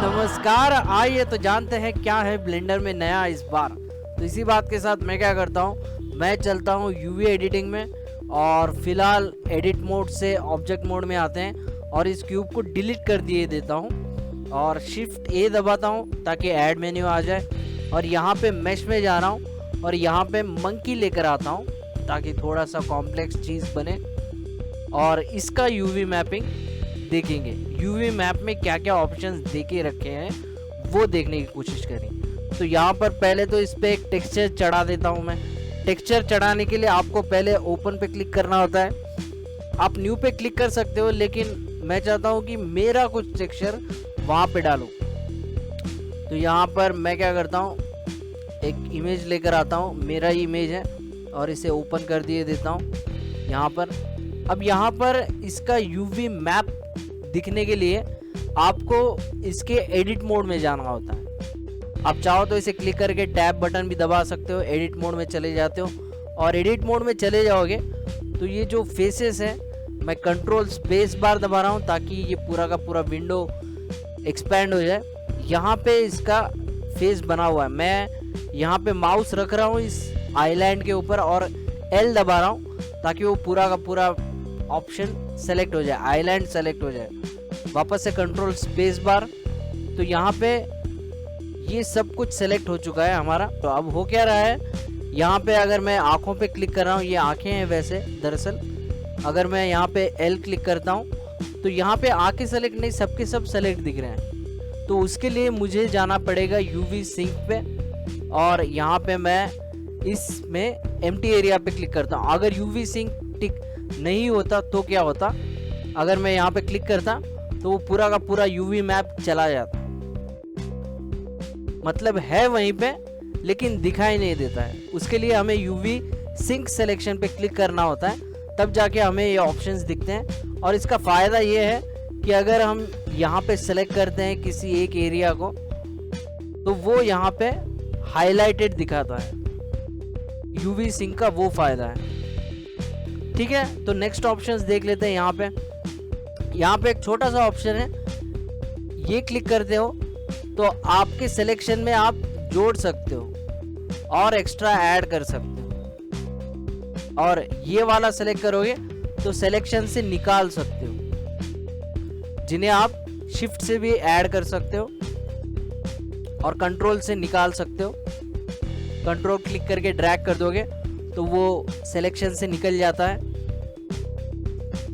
नमस्कार, आइए तो जानते हैं क्या है ब्लेंडर में नया इस बार। तो इसी बात के साथ मैं क्या करता हूँ, मैं चलता हूँ यूवी एडिटिंग में और फिलहाल एडिट मोड से ऑब्जेक्ट मोड में आते हैं और इस क्यूब को डिलीट कर दिए देता हूँ और शिफ्ट ए दबाता हूँ ताकि ऐड मेन्यू आ जाए। और यहाँ पे मैश में जा रहा हूँ और यहाँ पे मंकी लेकर आता हूँ ताकि थोड़ा सा कॉम्प्लेक्स चीज़ बने। और इसका यूवी मैपिंग देखेंगे, यूवी मैप में क्या क्या ऑप्शंस देके रखे हैं वो देखने की कोशिश करें। तो यहाँ पर पहले तो इस पर एक टेक्सचर चढ़ा देता हूँ मैं। टेक्सचर चढ़ाने के लिए आपको पहले ओपन पे क्लिक करना होता है, आप न्यू पे क्लिक कर सकते हो, लेकिन मैं चाहता हूँ कि मेरा कुछ टेक्सचर वहाँ पे डालूँ। तो यहाँ पर मैं क्या करता हूँ, एक इमेज लेकर आता हूँ, मेरा ही इमेज है और इसे ओपन कर दिए देता हूँ यहाँ पर। अब यहाँ पर इसका यूवी मैप दिखने के लिए आपको इसके एडिट मोड में जाना होता है। आप चाहो तो इसे क्लिक करके टैब बटन भी दबा सकते हो, एडिट मोड में चले जाते हो और एडिट मोड में चले जाओगे तो ये जो फेसेस है मैं कंट्रोल स्पेस बार दबा रहा हूँ ताकि ये पूरा का पूरा विंडो एक्सपैंड हो जाए। यहाँ पे इसका फेस बना हुआ है, मैं यहाँ पे माउस रख रहा हूँ इस आइलैंड के ऊपर और एल दबा रहा हूँ ताकि वो पूरा का पूरा ऑप्शन सेलेक्ट हो जाए, आइलैंड सेलेक्ट हो जाए। वापस से कंट्रोल स्पेस बार, तो यहाँ पे ये सब कुछ सेलेक्ट हो चुका है हमारा। तो अब हो क्या रहा है, यहाँ पे अगर मैं आँखों पे क्लिक कर रहा हूँ, ये आँखें हैं वैसे दरअसल, अगर मैं यहाँ पे एल क्लिक करता हूँ तो यहाँ पे आँखें सेलेक्ट नहीं, सबके सब सेलेक्ट दिख रहे हैं। तो उसके लिए मुझे जाना पड़ेगा यूवी सिंक पे और यहाँ पे मैं इसमें एम्प्टी एरिया पे क्लिक करता हूँ। अगर यूवी सिंक टिक नहीं होता तो क्या होता, अगर मैं यहाँ पे क्लिक करता तो वो पूरा का पूरा यूवी मैप चला जाता, मतलब है वहीं पे लेकिन दिखाई नहीं देता है। उसके लिए हमें यूवी सिंक सिलेक्शन पे क्लिक करना होता है, तब जाके हमें ये ऑप्शंस दिखते हैं। और इसका फ़ायदा ये है कि अगर हम यहाँ पे सेलेक्ट करते हैं किसी एक एरिया को तो वो यहाँ पे हाईलाइटेड दिखाता है, यूवी सिंक का वो फ़ायदा है। ठीक है, तो नेक्स्ट ऑप्शंस देख लेते हैं। यहाँ पे एक छोटा सा ऑप्शन है, ये क्लिक करते हो तो आपके सिलेक्शन में आप जोड़ सकते हो और एक्स्ट्रा ऐड कर सकते हो, और ये वाला सेलेक्ट करोगे तो सिलेक्शन से निकाल सकते हो, जिन्हें आप शिफ्ट से भी ऐड कर सकते हो और कंट्रोल से निकाल सकते हो। कंट्रोल क्लिक करके ड्रैग कर दोगे तो वो सिलेक्शन से निकल जाता है।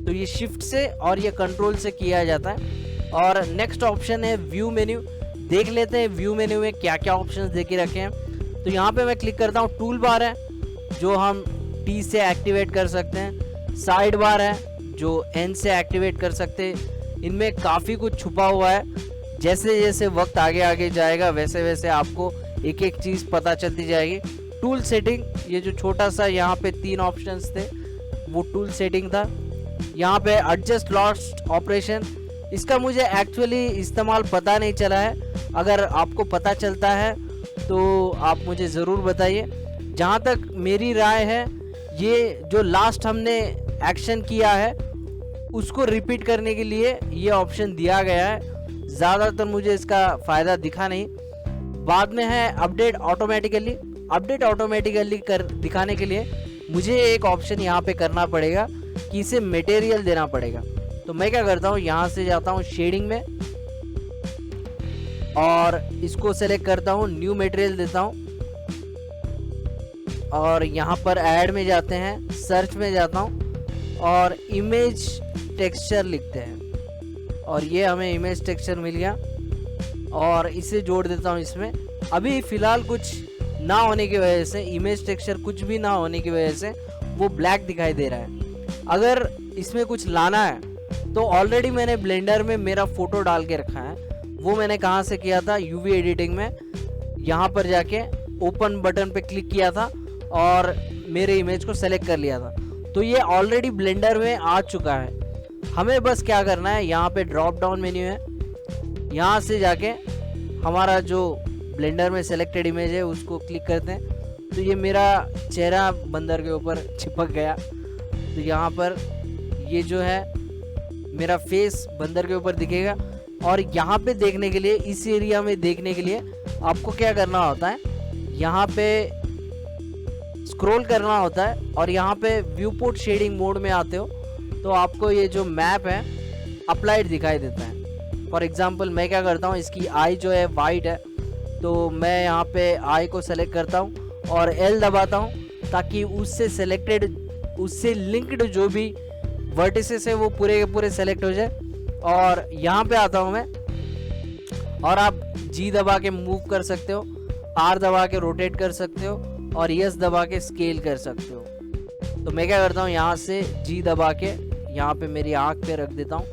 तो ये शिफ्ट से और ये कंट्रोल से किया जाता है। और नेक्स्ट ऑप्शन है व्यू मेन्यू। देख लेते हैं व्यू मेन्यू में क्या क्या ऑप्शंस देके रखे हैं। तो यहाँ पे मैं क्लिक करता हूँ, टूल बार है जो हम टी से एक्टिवेट कर सकते हैं, साइड बार है जो एन से एक्टिवेट कर सकते हैं। इनमें काफ़ी कुछ छुपा हुआ है, जैसे जैसे वक्त आगे आगे जाएगा वैसे वैसे आपको एक एक चीज़ पता चलती जाएगी। टूल सेटिंग, ये जो छोटा सा यहाँ पे 3 ऑप्शंस थे वो टूल सेटिंग था। यहाँ पे एडजस्ट लॉस्ट ऑपरेशन, इसका मुझे एक्चुअली इस्तेमाल पता नहीं चला है, अगर आपको पता चलता है तो आप मुझे ज़रूर बताइए। जहाँ तक मेरी राय है, ये जो लास्ट हमने एक्शन किया है उसको रिपीट करने के लिए ये ऑप्शन दिया गया है। ज़्यादातर मुझे इसका फ़ायदा दिखा नहीं। बाद में है अपडेट ऑटोमेटिकली। अपडेट ऑटोमेटिकली कर दिखाने के लिए मुझे एक ऑप्शन यहाँ पे करना पड़ेगा कि इसे मटेरियल देना पड़ेगा। तो मैं क्या करता हूँ, यहाँ से जाता हूँ शेडिंग में और इसको सेलेक्ट करता हूँ, न्यू मटेरियल देता हूँ और यहाँ पर ऐड में जाते हैं, सर्च में जाता हूँ और इमेज टेक्सचर लिखते हैं और ये हमें इमेज टेक्सचर मिल गया और इसे जोड़ देता हूँ इसमें। अभी फ़िलहाल कुछ ना होने की वजह से, इमेज टेक्सचर कुछ भी ना होने की वजह से वो ब्लैक दिखाई दे रहा है। अगर इसमें कुछ लाना है तो ऑलरेडी मैंने ब्लेंडर में मेरा फ़ोटो डाल के रखा है। वो मैंने कहाँ से किया था, यूवी एडिटिंग में, यहाँ पर जाके ओपन बटन पे क्लिक किया था और मेरे इमेज को सेलेक्ट कर लिया था। तो ये ऑलरेडी ब्लेंडर में आ चुका है। हमें बस क्या करना है, यहाँ पे ड्रॉप डाउन मेन्यू है, यहाँ से जाके हमारा जो ब्लेंडर में सेलेक्टेड इमेज है उसको क्लिक करते हैं तो ये मेरा चेहरा बंदर के ऊपर चिपक गया। तो यहाँ पर ये जो है मेरा फेस बंदर के ऊपर दिखेगा। और यहाँ पे देखने के लिए, इस एरिया में देखने के लिए आपको क्या करना होता है, यहाँ पे स्क्रॉल करना होता है और यहाँ पे व्यू पोर्ट शेडिंग मोड में आते हो तो आपको ये जो मैप है अप्लाइड दिखाई देता है। फॉर एग्जांपल मैं क्या करता हूँ, इसकी आई जो है वाइट है तो मैं यहाँ पे आई को सेलेक्ट करता हूँ और एल दबाता हूँ ताकि उससे लिंक्ड जो भी वर्टिसेस है वो पूरे के पूरे सेलेक्ट हो जाए। और यहाँ पे आता हूँ मैं और आप जी दबा के मूव कर सकते हो, आर दबा के रोटेट कर सकते हो और यस दबा के स्केल कर सकते हो। तो मैं क्या करता हूँ, यहाँ से जी दबा के यहाँ पे मेरी आँख पे रख देता हूँ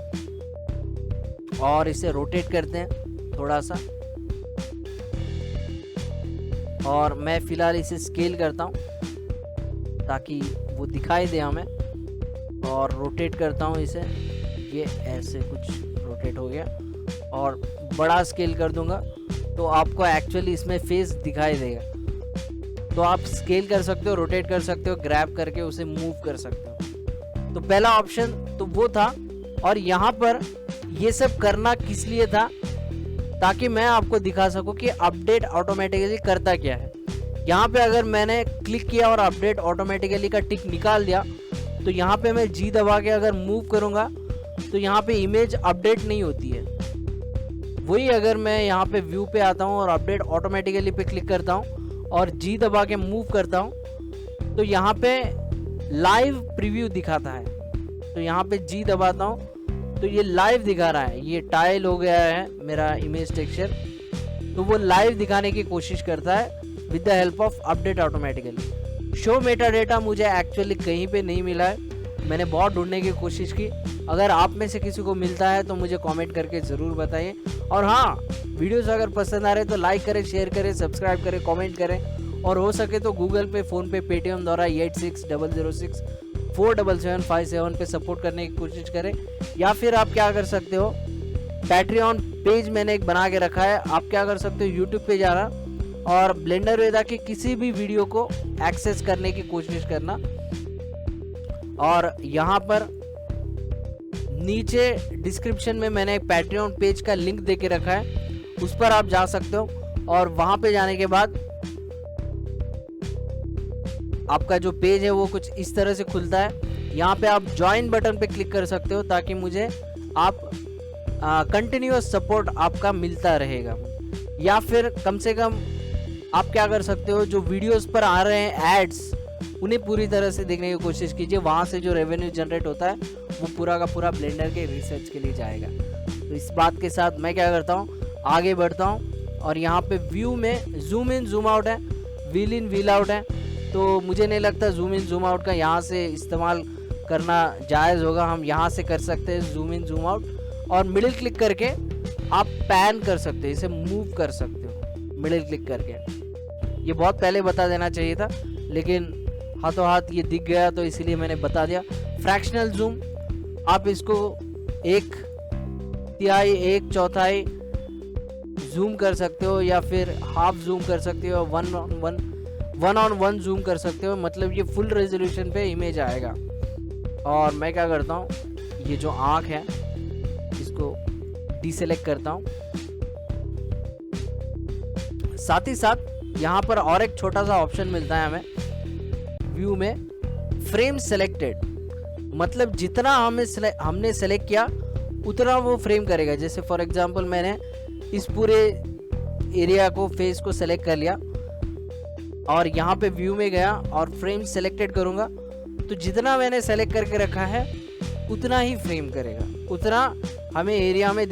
और इसे रोटेट करते हैं थोड़ा सा और मैं फिलहाल इसे स्केल करता हूँ ताकि वो दिखाई दे हमें और रोटेट करता हूँ इसे, ये ऐसे कुछ रोटेट हो गया और बड़ा स्केल कर दूंगा तो आपको एक्चुअली इसमें फेस दिखाई देगा। तो आप स्केल कर सकते हो, रोटेट कर सकते हो, ग्रैब करके उसे मूव कर सकते हो। तो पहला ऑप्शन तो वो था। और यहाँ पर ये सब करना किस लिए था, ताकि मैं आपको दिखा सकूं कि अपडेट ऑटोमेटिकली करता क्या है। यहाँ पे अगर मैंने क्लिक किया और अपडेट ऑटोमेटिकली का टिक निकाल दिया तो यहाँ पे मैं जी दबा के अगर मूव करूँगा तो यहाँ पे इमेज अपडेट नहीं होती है। वही अगर मैं यहाँ पे व्यू पे आता हूँ और अपडेट ऑटोमेटिकली पे क्लिक करता हूँ और जी दबा के मूव करता हूँ तो यहाँ पे लाइव प्रीव्यू दिखाता है। तो यहाँ पे जी दबाता हूँ तो ये लाइव दिखा रहा है, ये टाइल हो गया है मेरा इमेज टेक्सचर, तो वो लाइव दिखाने की कोशिश करता है with the help of update automatically. Show Meta data मुझे एक्चुअली कहीं पे नहीं मिला है, मैंने बहुत ढूंढने की कोशिश की। अगर आप में से किसी को मिलता है तो मुझे कमेंट करके ज़रूर बताइए। और हाँ, वीडियोस अगर पसंद आ रहे तो लाइक करें, शेयर करें, सब्सक्राइब करें, कमेंट करें और हो सके तो गूगल पे, फ़ोन पे, पेटीएम द्वारा 8600647757 पे सपोर्ट करने की कोशिश करें। या फिर आप क्या कर सकते हो, पैट्रियन पेज मैंने एक बना के रखा है, आप क्या कर सकते हो, यूट्यूब पे जाना और ब्लेंडर वेदा के किसी भी वीडियो को एक्सेस करने की कोशिश करना। और यहाँ पर नीचे डिस्क्रिप्शन में मैंने एक पैट्रियन पेज का लिंक दे के रखा है, उस पर आप जा सकते हो और वहाँ पे जाने के बाद आपका जो पेज है वो कुछ इस तरह से खुलता है। यहाँ पे आप ज्वाइन बटन पे क्लिक कर सकते हो ताकि मुझे आप कंटिन्यूअस सपोर्ट आपका मिलता रहेगा। या फिर कम से कम आप क्या कर सकते हो, जो वीडियोस पर आ रहे हैं एड्स उन्हें पूरी तरह से देखने की कोशिश कीजिए, वहाँ से जो रेवेन्यू जनरेट होता है वो पूरा का पूरा ब्लेंडर के रिसर्च के लिए जाएगा। तो इस बात के साथ मैं क्या करता हूँ, आगे बढ़ता हूँ और यहाँ पे व्यू में जूम इन जूम आउट है, व्हील इन व्हील आउट है, तो मुझे नहीं लगता जूम इन जूम आउट का यहाँ से इस्तेमाल करना जायज़ होगा। हम यहाँ से कर सकते हैं जूम इन जूम आउट और मिडिल क्लिक करके आप पैन कर सकते हो, इसे मूव कर सकते हो मिडिल क्लिक करके। ये बहुत पहले बता देना चाहिए था लेकिन हाथों हाथ ये दिख गया तो इसीलिए मैंने बता दिया। फ्रैक्शनल जूम, आप इसको 1/3, 1/4 जूम कर सकते हो या फिर हाफ जूम कर सकते हो, 1:1 जूम कर सकते हो, मतलब ये फुल रेजोल्यूशन पे इमेज आएगा। और मैं क्या करता हूँ, ये जो आँख है इसको डीसेलेक्ट करता हूँ। साथ ही साथ यहाँ पर और एक छोटा सा ऑप्शन मिलता है हमें व्यू में, फ्रेम सेलेक्टेड, मतलब जितना हमने सेलेक्ट किया उतना वो फ्रेम करेगा। जैसे फॉर एग्जांपल मैंने इस पूरे एरिया को, फेस को सेलेक्ट कर लिया और यहाँ पे व्यू में गया और फ्रेम सेलेक्टेड करूँगा तो जितना मैंने सेलेक्ट करके रखा है उतना ही फ्रेम करेगा, उतना हमें एरिया में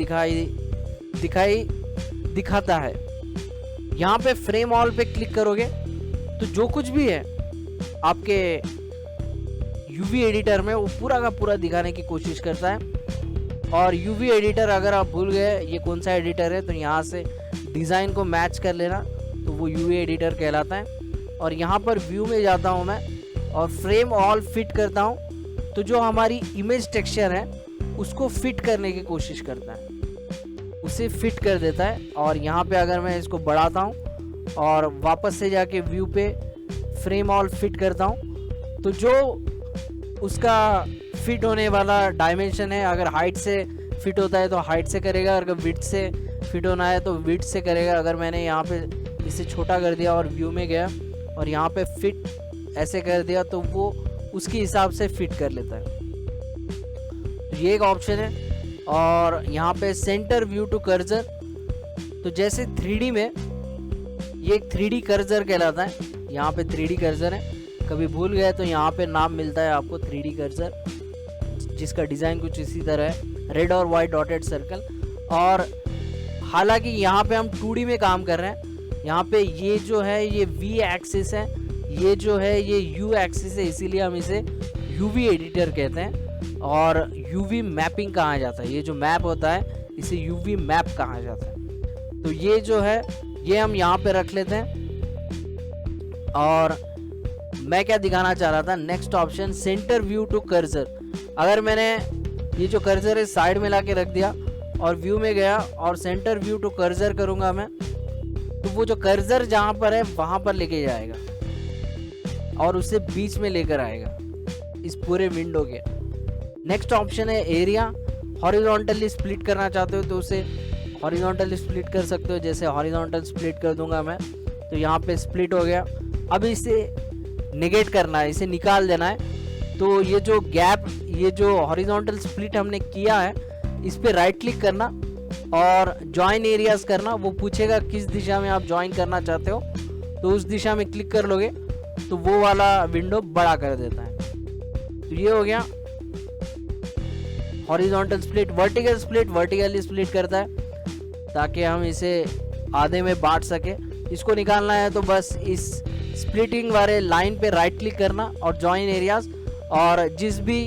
दिखाता है। यहाँ पे फ्रेम ऑल पे क्लिक करोगे तो जो कुछ भी है आपके यूवी एडिटर में वो पूरा का पूरा दिखाने की कोशिश करता है। और यूवी एडिटर अगर आप भूल गए ये कौन सा एडिटर है तो यहाँ से डिज़ाइन को मैच कर लेना, तो वो यूवी एडिटर कहलाता है। और यहाँ पर व्यू में जाता हूँ मैं और फ्रेम ऑल फिट करता हूँ तो जो हमारी इमेज टेक्सचर है उसको फिट करने की कोशिश करता है, उसे फिट कर देता है। और यहाँ पे अगर मैं इसको बढ़ाता हूँ और वापस से जाके व्यू पे फ्रेम ऑल फिट करता हूँ तो जो उसका फिट होने वाला डायमेंशन है। अगर हाइट से फिट होता है तो हाइट से करेगा, अगर विड्थ से फिट होना है तो विड्थ से करेगा। अगर मैंने यहाँ पे इसे छोटा कर दिया और व्यू में गया और यहाँ पे फिट ऐसे कर दिया तो वो उसके हिसाब से फिट कर लेता है। तो ये एक ऑप्शन है। और यहाँ पे सेंटर व्यू टू कर्सर, तो जैसे 3D में ये एक 3D कर्सर कहलाता है। यहाँ पे 3D कर्सर है, कभी भूल गए तो यहाँ पे नाम मिलता है आपको 3D कर्सर, जिसका डिज़ाइन कुछ इसी तरह है, रेड और वाइट डॉटेड सर्कल। और हालांकि यहाँ पे हम 2D में काम कर रहे हैं। यहाँ पे ये जो है ये V एक्सिस है, ये जो है ये U एक्सिस है, इसीलिए हम इसे UV एडिटर कहते हैं और UV मैपिंग कहा जाता है। ये जो मैप होता है इसे UV मैप कहा जाता है। तो ये जो है ये हम यहाँ पे रख लेते हैं। और मैं क्या दिखाना चाह रहा था, next option centre view to cursor. अगर मैंने ये जो कर्सर है साइड में ला के रख दिया और व्यू में गया और सेंटर व्यू टू कर्सर करूँगा मैं, तो वो जो कर्सर जहाँ पर है वहाँ पर लेके जाएगा और उसे बीच में लेकर आएगा इस पूरे विंडो के। नेक्स्ट ऑप्शन है एरिया। हॉरिजॉन्टली स्प्लिट करना चाहते हो तो उसे हॉरिजॉन्टली स्प्लिट कर सकते हो, जैसे हॉरिजॉन्टल स्प्लिट कर दूंगा मैं तो यहाँ पे स्प्लिट हो गया। अब इसे नेगेट करना है, इसे निकाल देना है। तो ये जो गैप, ये जो हॉरिजॉन्टल स्प्लिट हमने किया है इस पे राइट क्लिक करना और जॉइन एरियाज करना। वो पूछेगा किस दिशा में आप ज्वाइन करना चाहते हो, तो उस दिशा में क्लिक कर लोगे तो वो वाला विंडो बड़ा कर देता है। तो ये हो गया horizontal split. Vertical split vertically split करता है ताकि हम इसे आधे में बांट सके। इसको निकालना है तो बस इस स्प्लिटिंग वाले लाइन पे राइट क्लिक करना और जॉइन एरियाज, और जिस भी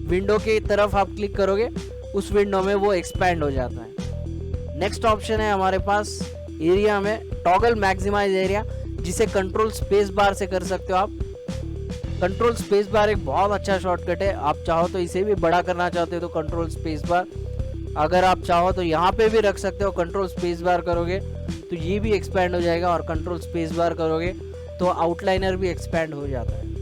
विंडो की तरफ आप क्लिक करोगे उस विंडो में वो एक्सपैंड हो जाता है। नेक्स्ट ऑप्शन है हमारे पास एरिया में टॉगल मैक्सिमाइज एरिया, जिसे कंट्रोल स्पेस बार से कर सकते हो आप। कंट्रोल स्पेस बार एक बहुत अच्छा शॉर्टकट है। आप चाहो तो इसे भी बड़ा करना चाहते हो तो कंट्रोल स्पेस बार, अगर आप चाहो तो यहाँ पे भी रख सकते हो। कंट्रोल स्पेस बार करोगे तो ये भी एक्सपैंड हो जाएगा और कंट्रोल स्पेस बार करोगे तो आउटलाइनर भी एक्सपैंड हो जाता है।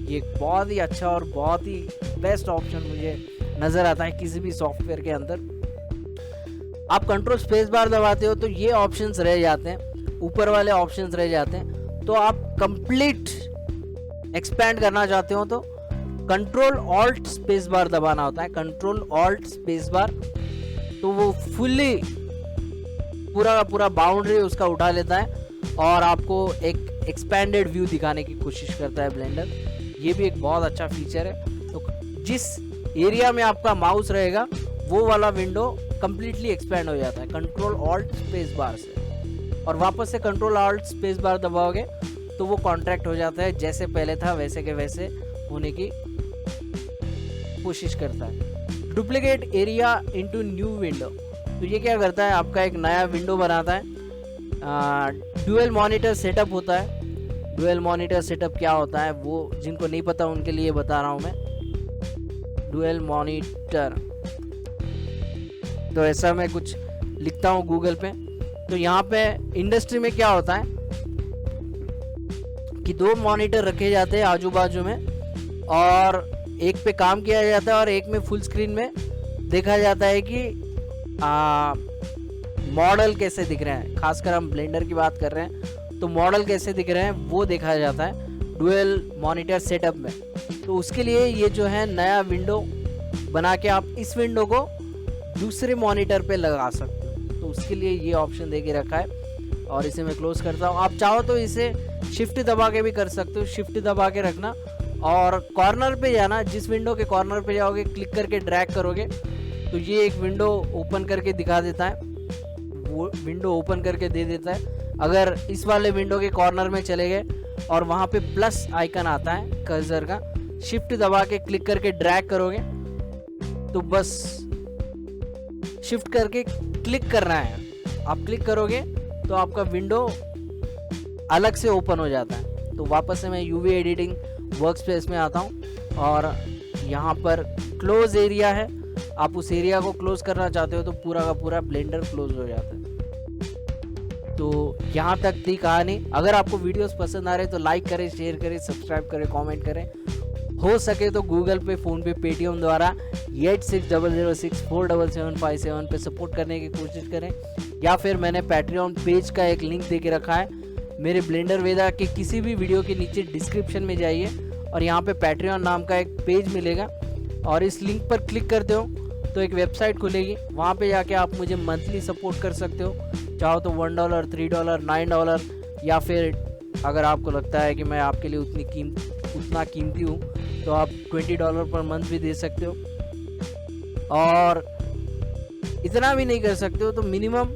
ये एक बहुत ही अच्छा और बहुत ही बेस्ट ऑप्शन मुझे नज़र आता है किसी भी सॉफ्टवेयर के अंदर। आप कंट्रोल स्पेस बार दबाते हो तो ये ऑप्शंस रह जाते हैं, ऊपर वाले ऑप्शंस रह जाते हैं। तो आप कंप्लीट एक्सपैंड करना चाहते हो तो कंट्रोल ऑल्ट स्पेस बार दबाना होता है। कंट्रोल ऑल्ट स्पेस बार, तो वो फुल्ली पूरा का पूरा बाउंड्री उसका उठा लेता है और आपको एक एक्सपैंडेड व्यू दिखाने की कोशिश करता है ब्लेंडर। ये भी एक बहुत अच्छा फीचर है। तो जिस एरिया में आपका माउस रहेगा वो वाला विंडो कंप्लीटली एक्सपैंड हो जाता है कंट्रोल ऑल्ट स्पेस बार से, और वापस से कंट्रोल ऑल्ट स्पेस बार दबाओगे तो वो कॉन्ट्रैक्ट हो जाता है, जैसे पहले था वैसे के वैसे होने की कोशिश करता है। Duplicate area into new window, तो ये क्या करता है, आपका एक नया विंडो बनाता है। डुअल मॉनिटर सेटअप होता है। डुअल मॉनिटर सेटअप क्या होता है वो जिनको नहीं पता उनके लिए बता रहा हूँ मैं। डुअल मॉनिटर, तो ऐसा मैं कुछ लिखता हूँ गूगल पे। तो यहाँ पे इंडस्ट्री में क्या होता है कि दो मॉनिटर रखे जाते हैं आजू बाजू में, और एक पे काम किया जाता है और एक में फुल स्क्रीन में देखा जाता है कि मॉडल कैसे दिख रहे हैं। खासकर हम ब्लेंडर की बात कर रहे हैं तो मॉडल कैसे दिख रहे हैं वो देखा जाता है डुअल मॉनिटर सेटअप में। तो उसके लिए ये जो है नया विंडो बना के आप इस विंडो को दूसरे मॉनिटर पे लगा सकते हो। तो उसके लिए ये ऑप्शन दे के रखा है और इसे मैं क्लोज करता हूँ। आप चाहो तो इसे शिफ्ट दबा के भी कर सकते हो। शिफ्ट दबा के रखना और कॉर्नर पे जाना। जिस विंडो के कॉर्नर पे जाओगे क्लिक करके ड्रैग करोगे तो ये एक विंडो ओपन करके दिखा देता है, वो विंडो ओपन करके दे देता है। अगर इस वाले विंडो के कॉर्नर में चले गए और वहाँ पे प्लस आइकन आता है कर्सर का, शिफ्ट दबा के क्लिक करके ड्रैग करोगे तो बस शिफ्ट करके क्लिक करना है। आप क्लिक करोगे तो आपका विंडो अलग से ओपन हो जाता है। तो वापस से मैं यूवी एडिटिंग वर्कस्पेस में आता हूँ और यहाँ पर क्लोज एरिया है। आप उस एरिया को क्लोज करना चाहते हो तो पूरा का पूरा ब्लेंडर क्लोज हो जाता है। तो यहाँ तक थी कहानी। अगर आपको वीडियोस पसंद आ रहे तो लाइक करें, शेयर करें, सब्सक्राइब करें, कमेंट करें। हो सके तो गूगल पे, फ़ोन पे, पेटीएम द्वारा 8600647757 पे सपोर्ट करने की कोशिश करें, या फिर मैंने पैट्रियन पेज का एक लिंक दे के रखा है मेरे ब्लेंडर वेदा के किसी भी वीडियो के नीचे डिस्क्रिप्शन में जाइए और यहाँ पे पैट्रियन नाम का एक पेज मिलेगा और इस लिंक पर क्लिक करते हो तो एक वेबसाइट खुलेगी। वहाँ पे जाके आप मुझे मंथली सपोर्ट कर सकते हो, चाहो तो $1, $3, $9, या फिर अगर आपको लगता है कि मैं आपके लिए उतना कीमती हूँ तो आप $20 पर मंथ भी दे सकते हो। और इतना भी नहीं कर सकते हो तो मिनिमम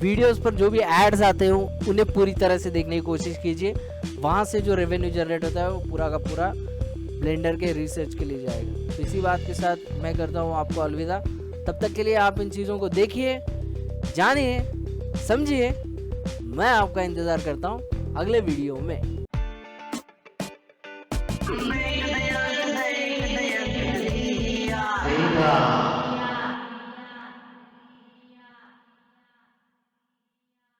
वीडियोस पर जो भी एड्स आते हो उन्हें पूरी तरह से देखने की कोशिश कीजिए। वहाँ से जो रेवेन्यू जनरेट होता है वो पूरा का पूरा ब्लेंडर के रिसर्च के लिए जाएगा। तो इसी बात के साथ मैं करता हूँ आपको अलविदा। तब तक के लिए आप इन चीज़ों को देखिए, जानिए, समझिए। मैं आपका इंतज़ार करता हूँ अगले वीडियो में।